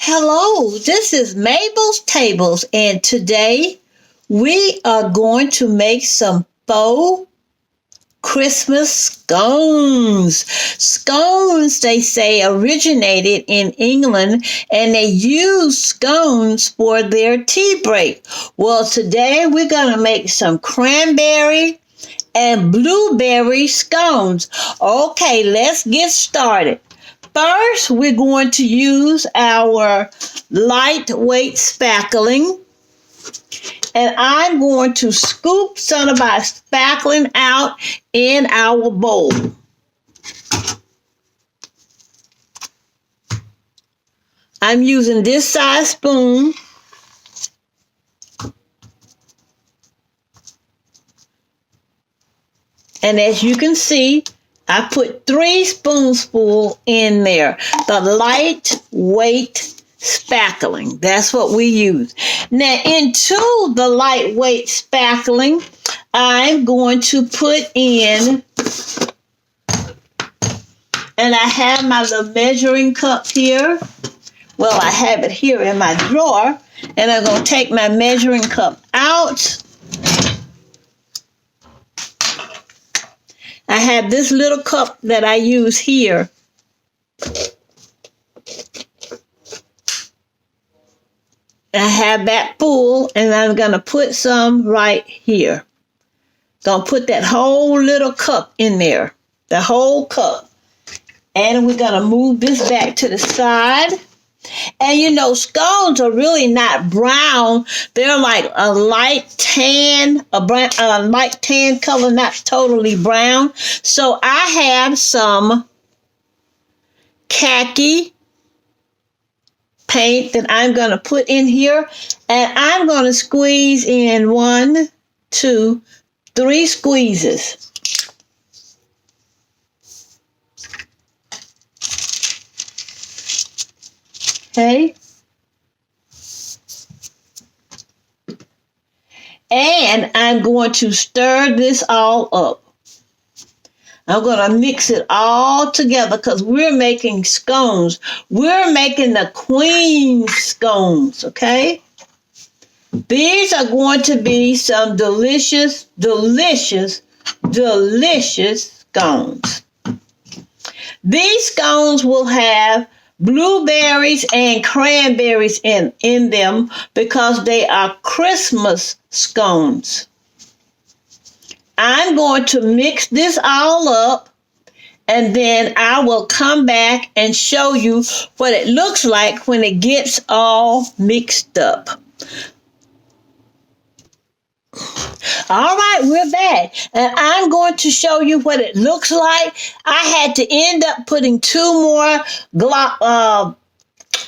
Hello, this is Mabel's Tables, and today we are going to make some faux Christmas scones. Scones, they say, originated in England, and they use scones for their tea break. Well, today we're going to make some cranberry and blueberry scones. Okay, let's get started. First, we're going to use our lightweight spackling, and I'm going to scoop some of my spackling out in our bowl. I'm using this size spoon. And as you can see, I put 3 spoonsful in there. The lightweight spackling. That's what we use. Now, into the lightweight spackling, I'm going to put in, and I have my little measuring cup here. Well, I have it here in my drawer, and I'm going to take my measuring cup out. I have this little cup that I use here. I have that full, and I'm going to put some right here. Going to put that whole little cup in there. The whole cup. And we're going to move this back to the side. And you know, scones are really not brown. They're like a light tan, a light tan color, not totally brown. So I have some khaki paint that I'm going to put in here. And I'm going to squeeze in 1, 2, 3 squeezes. Okay. And I'm going to stir this all up. I'm going to mix it all together because we're making scones. We're making the queen scones, okay? These are going to be some delicious, delicious, delicious scones. These scones will have blueberries and cranberries in them because they are Christmas scones. I'm going to mix this all up, and then I will come back and show you what it looks like when it gets all mixed up. All right, we're back, and I'm going to show you what it looks like. I had to end up putting 2 more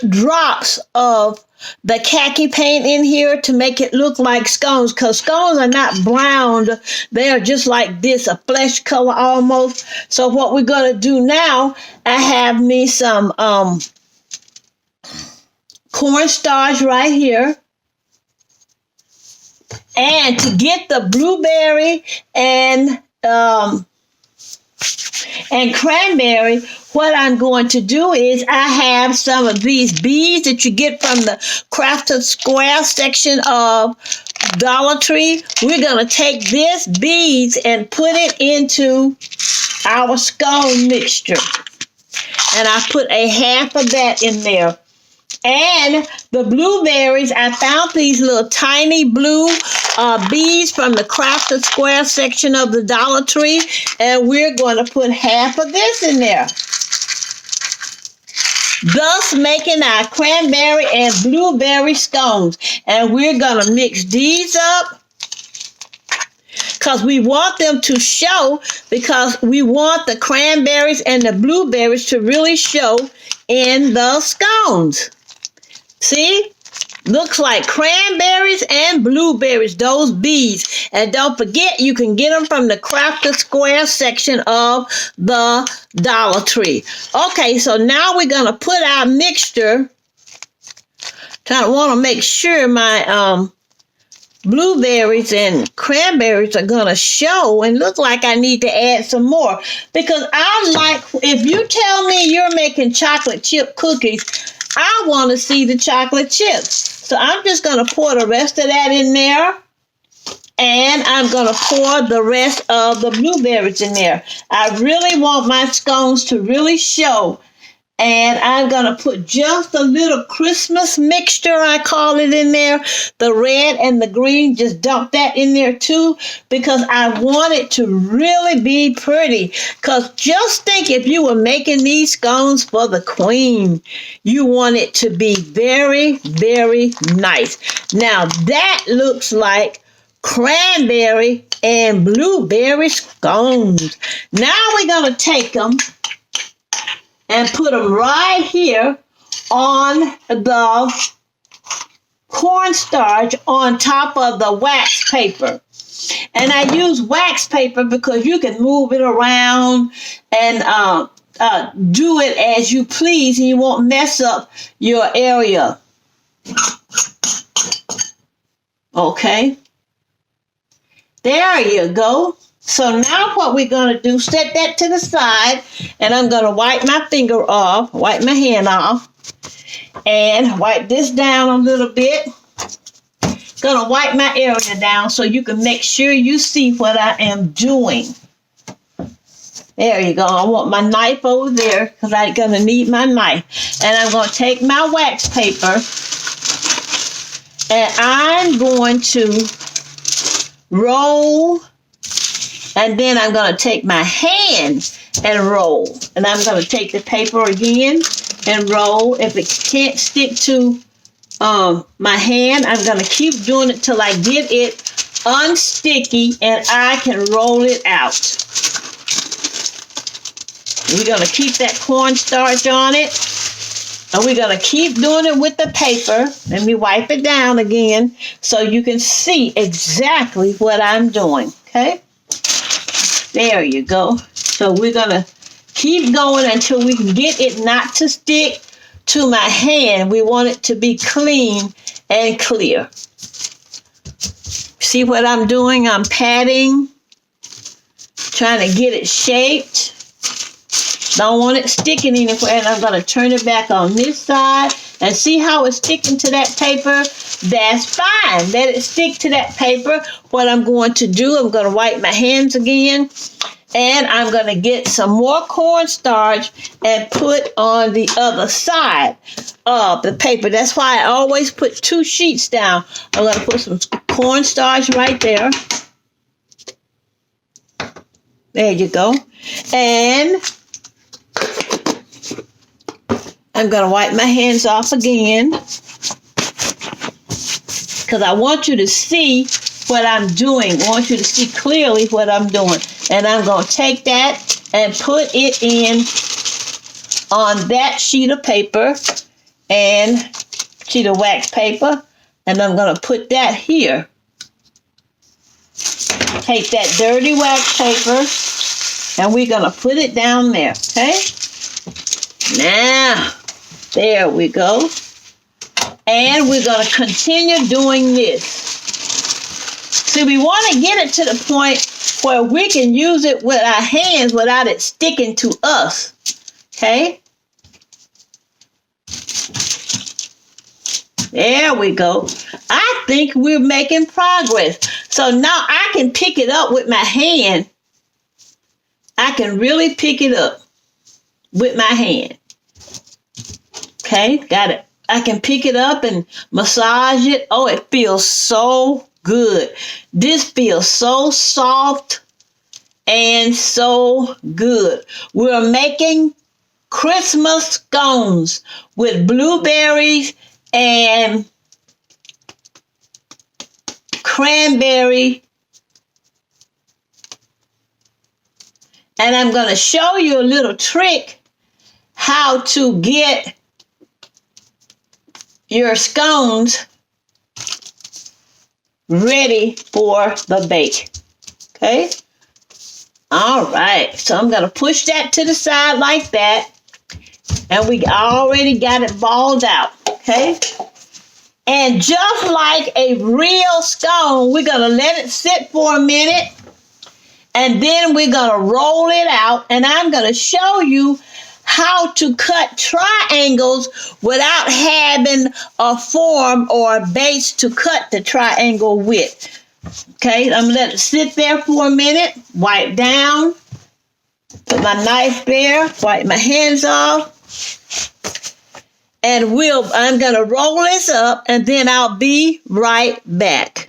drops of the khaki paint in here to make it look like scones, because scones are not browned. They are just like this, a flesh color almost. So what we're going to do now, I have me some cornstarch right here. And to get the blueberry and cranberry, what I'm going to do is I have some of these beads that you get from the Crafted Square section of Dollar Tree. We're going to take this beads and put it into our scone mixture. And I put a half of that in there. And the blueberries, I found these little tiny blue beads from the Crafted Square section of the Dollar Tree, and we're going to put half of this in there, thus making our cranberry and blueberry scones. And we're going to mix these up because we want them to show, because we want the cranberries and the blueberries to really show in the scones. See? Looks like cranberries and blueberries, those beads. And don't forget, you can get them from the Crafted Square section of the Dollar Tree. Okay, so now we're going to put our mixture. I want to make sure my blueberries and cranberries are going to show and look like I need to add some more. Because I like, if you tell me you're making chocolate chip cookies, I want to see the chocolate chips. So I'm just going to pour the rest of that in there. And I'm going to pour the rest of the blueberries in there. I really want my scones to really show. And I'm going to put just a little Christmas mixture, I call it, in there. The red and the green, just dump that in there too, because I want it to really be pretty. Because just think, if you were making these scones for the queen, you want it to be very, very nice. Now that looks like cranberry and blueberry scones. Now we're going to take them and put them right here on the cornstarch on top of the wax paper. And I use wax paper because you can move it around and do it as you please, and you won't mess up your area. Okay. There you go. So now what we're going to do, set that to the side, and I'm going to wipe my hand off, and wipe this down a little bit. Going to wipe my area down so you can make sure you see what I am doing. There you go. I want my knife over there because I'm going to need my knife. And I'm going to take my wax paper, and I'm going to roll. And then I'm going to take my hand and roll. And I'm going to take the paper again and roll. If it can't stick to my hand, I'm going to keep doing it till I get it unsticky and I can roll it out. We're going to keep that cornstarch on it. And we're going to keep doing it with the paper. Let me wipe it down again so you can see exactly what I'm doing. Okay? There you go. So we're going to keep going until we can get it not to stick to my hand. We want it to be clean and clear. See what I'm doing? I'm patting, trying to get it shaped. Don't want it sticking anywhere. And I'm going to turn it back on this side. And see how it's sticking to that paper? That's fine. Let it stick to that paper. What I'm going to do, I'm going to wipe my hands again. And I'm going to get some more cornstarch and put on the other side of the paper. That's why I always put 2 sheets down. I'm going to put some cornstarch right there. There you go. And I'm going to wipe my hands off again because I want you to see what I'm doing. I want you to see clearly what I'm doing. And I'm going to take that and put it in on that sheet of paper and sheet of wax paper. And I'm going to put that here. Take that dirty wax paper and we're going to put it down there. Okay? Now, there we go. And we're going to continue doing this. See, we want to get it to the point where we can use it with our hands without it sticking to us. Okay? There we go. I think we're making progress. So now I can pick it up with my hand. I can really pick it up with my hand. Okay, got it. I can pick it up and massage it. Oh, it feels so good. This feels so soft and so good. We're making Christmas scones with blueberries and cranberry. And I'm going to show you a little trick how to get your scones ready for the bake. Okay? All right. So I'm going to push that to the side like that. And we already got it balled out. Okay? And just like a real scone, we're going to let it sit for a minute. And then we're going to roll it out. And I'm going to show you how to cut triangles without having a form or a base to cut the triangle with. Okay, I'm gonna let it sit there for a minute, wipe down, put my knife there, wipe my hands off, and I'm gonna roll this up and then I'll be right back.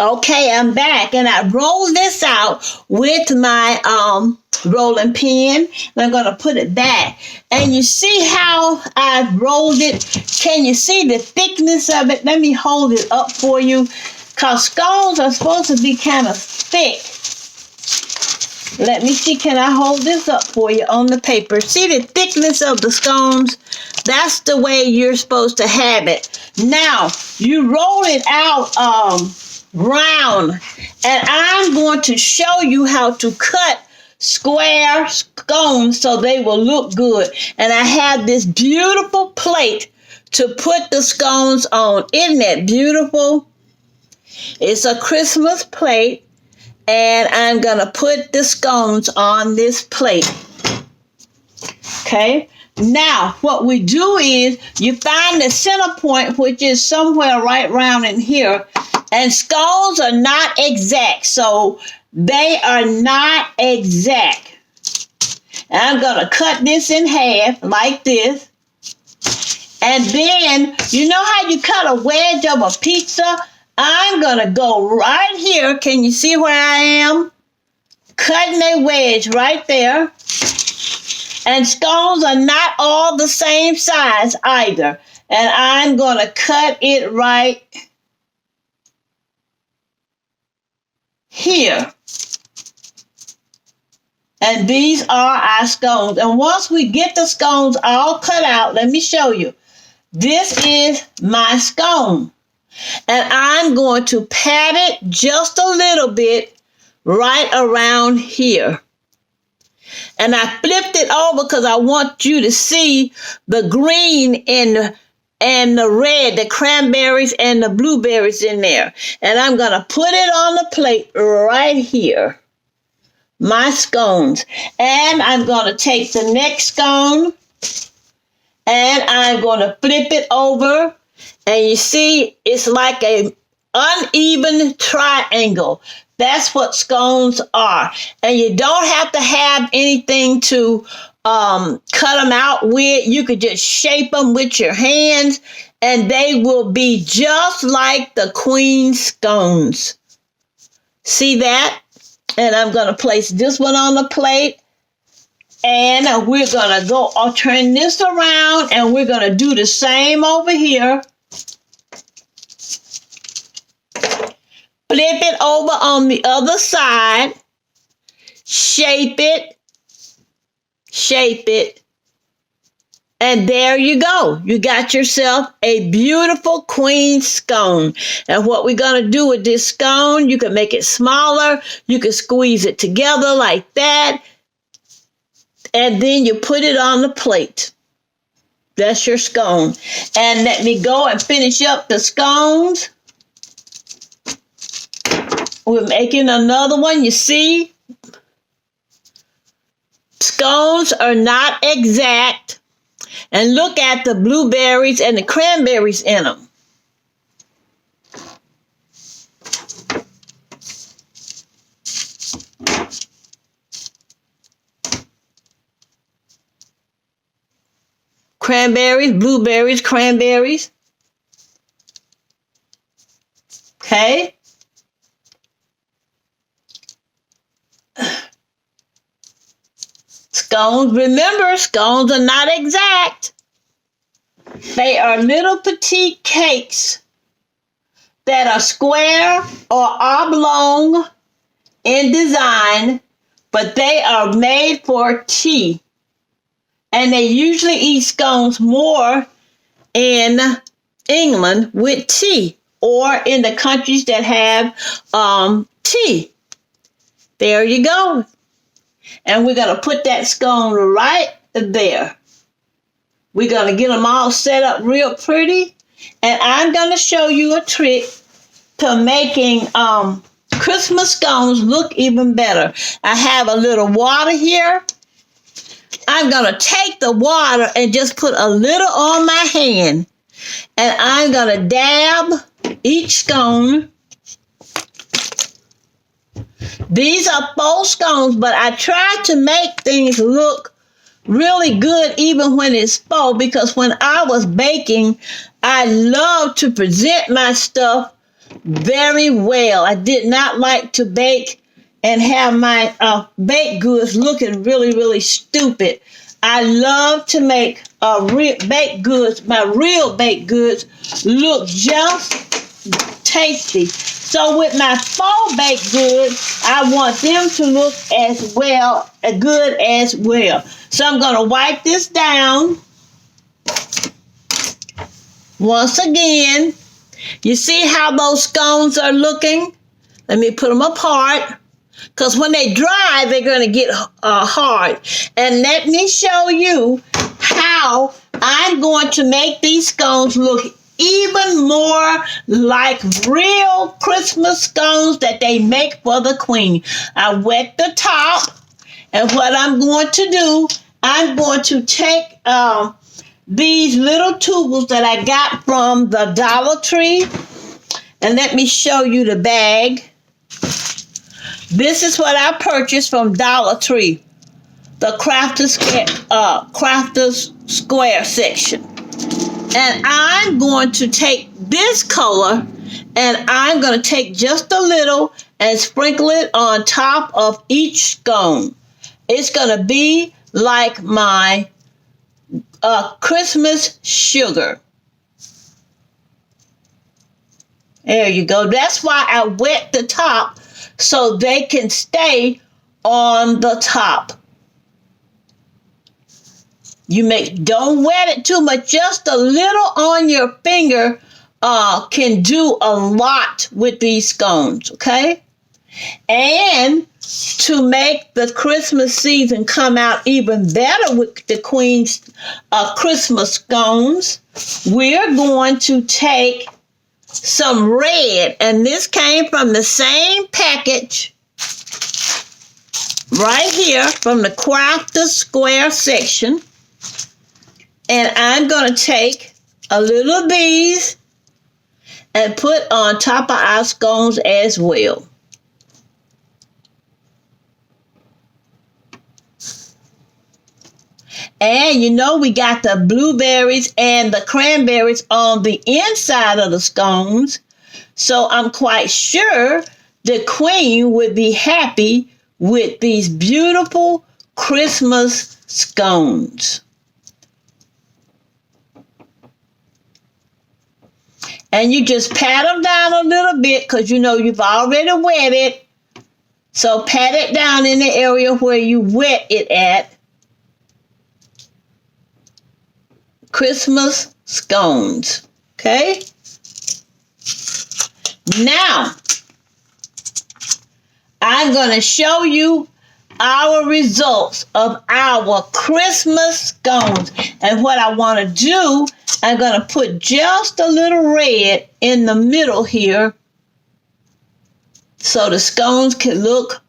Okay, I'm back, and I rolled this out with my rolling pin, and I'm going to put it back. And you see how I've rolled it? Can you see the thickness of it? Let me hold it up for you, because scones are supposed to be kind of thick. Let me see, can I hold this up for you on the paper? See the thickness of the scones? That's the way you're supposed to have it. Now, you roll it out round, and I'm going to show you how to cut square scones so they will look good. And I have this beautiful plate to put the scones on. Isn't that beautiful? It's a Christmas plate, and I'm going to put the scones on this plate. Okay? Now, what we do is you find the center point, which is somewhere right around in here. And scones are not exact, so they are not exact. And I'm going to cut this in half like this. And then, you know how you cut a wedge of a pizza? I'm going to go right here. Can you see where I am? Cutting a wedge right there. And scones are not all the same size either. And I'm going to cut it right here. And these are our scones. And once we get the scones all cut out, let me show you. This is my scone. And I'm going to pat it just a little bit right around here. And I flipped it over because I want you to see the green and the red, the cranberries and the blueberries in there. And I'm going to put it on the plate right here. My scones. And I'm going to take the next scone and I'm going to flip it over. And you see, it's like an uneven triangle. That's what scones are. And you don't have to have anything to cut them out with. You could just shape them with your hands and they will be just like the queen scones. See that? And I'm going to place this one on the plate. And we're going to I'll turn this around and we're going to do the same over here. Flip it over on the other side. Shape it. And there you go. You got yourself a beautiful queen scone. And what we're going to do with this scone, you can make it smaller. You can squeeze it together like that. And then you put it on the plate. That's your scone. And let me go and finish up the scones. We're making another one. You see, scones are not exact. And look at the blueberries and the cranberries in them. Cranberries, blueberries, cranberries. Okay. Scones, remember, scones are not exact. They are little petite cakes that are square or oblong in design, but they are made for tea. And they usually eat scones more in England with tea or in the countries that have tea. There you go. And we're going to put that scone right there. We're going to get them all set up real pretty. And I'm going to show you a trick to making Christmas scones look even better. I have a little water here. I'm going to take the water and just put a little on my hand. And I'm going to dab each scone. These are faux scones, but I try to make things look really good even when it's faux, because when I was baking, I love to present my stuff very well. I did not like to bake and have my baked goods looking really, really stupid. I love to make baked goods, my real baked goods, look just tasty. So with my faux baked goods, I want them to look as well, good as well. So I'm going to wipe this down. Once again, you see how those scones are looking? Let me put them apart, because when they dry, they're going to get hard. And let me show you how I'm going to make these scones look even more like real Christmas scones that they make for the Queen. I wet the top, and what I'm going to do, I'm going to take these little tubers that I got from the Dollar Tree, and let me show you the bag. This is what I purchased from Dollar Tree, the Crafter's Square section. And I'm going to take this color, and I'm going to take just a little and sprinkle it on top of each scone. It's going to be like my Christmas sugar. There you go. That's why I wet the top, so they can stay on the top. Don't wet it too much. Just a little on your finger can do a lot with these scones, okay? And to make the Christmas season come out even better with the Queen's Christmas scones, we're going to take some red, and this came from the same package right here from the Crafter's Square section. And I'm going to take a little of these and put on top of our scones as well. And you know, we got the blueberries and the cranberries on the inside of the scones. So I'm quite sure the Queen would be happy with these beautiful Christmas scones. And you just pat them down a little bit, because you know you've already wet it. So pat it down in the area where you wet it at. Christmas scones. Okay? Now, I'm going to show you our results of our Christmas scones. And what I want to do, I'm going to put just a little red in the middle here so the scones can look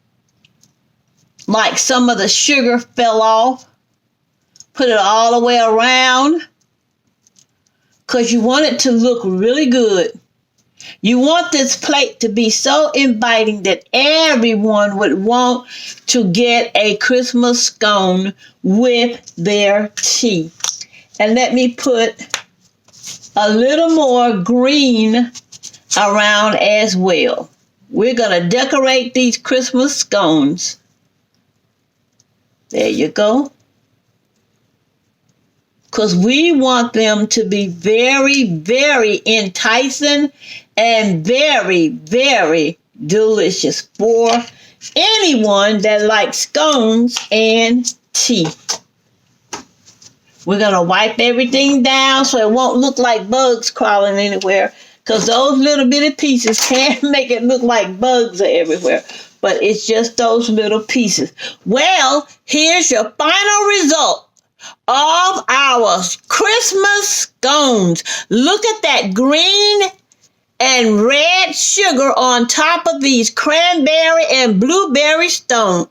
like some of the sugar fell off. Put it all the way around, because you want it to look really good. You want this plate to be so inviting that everyone would want to get a Christmas scone with their tea. And let me put a little more green around as well. We're going to decorate these Christmas scones. There you go. Because we want them to be very, very enticing and very, very delicious for anyone that likes scones and tea. We're going to wipe everything down so it won't look like bugs crawling anywhere, because those little bitty pieces can make it look like bugs are everywhere. But it's just those little pieces. Well, here's your final result of our Christmas scones. Look at that green and red sugar on top of these cranberry and blueberry scones.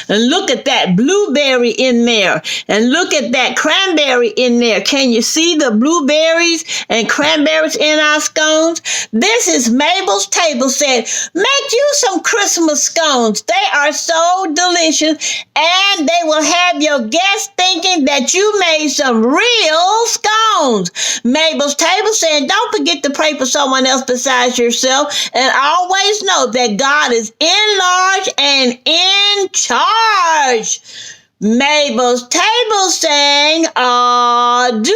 And look at that blueberry in there. And look at that cranberry in there. Can you see the blueberries and cranberries in our scones? This is Mabel's Table said, make you some Christmas scones. They are so delicious, and they will have your guests thinking that you made some real scones. Mabel's Table said, don't forget to pray for someone else besides yourself, and always know that God is in large and in charge. Mabel's Table saying, adieu.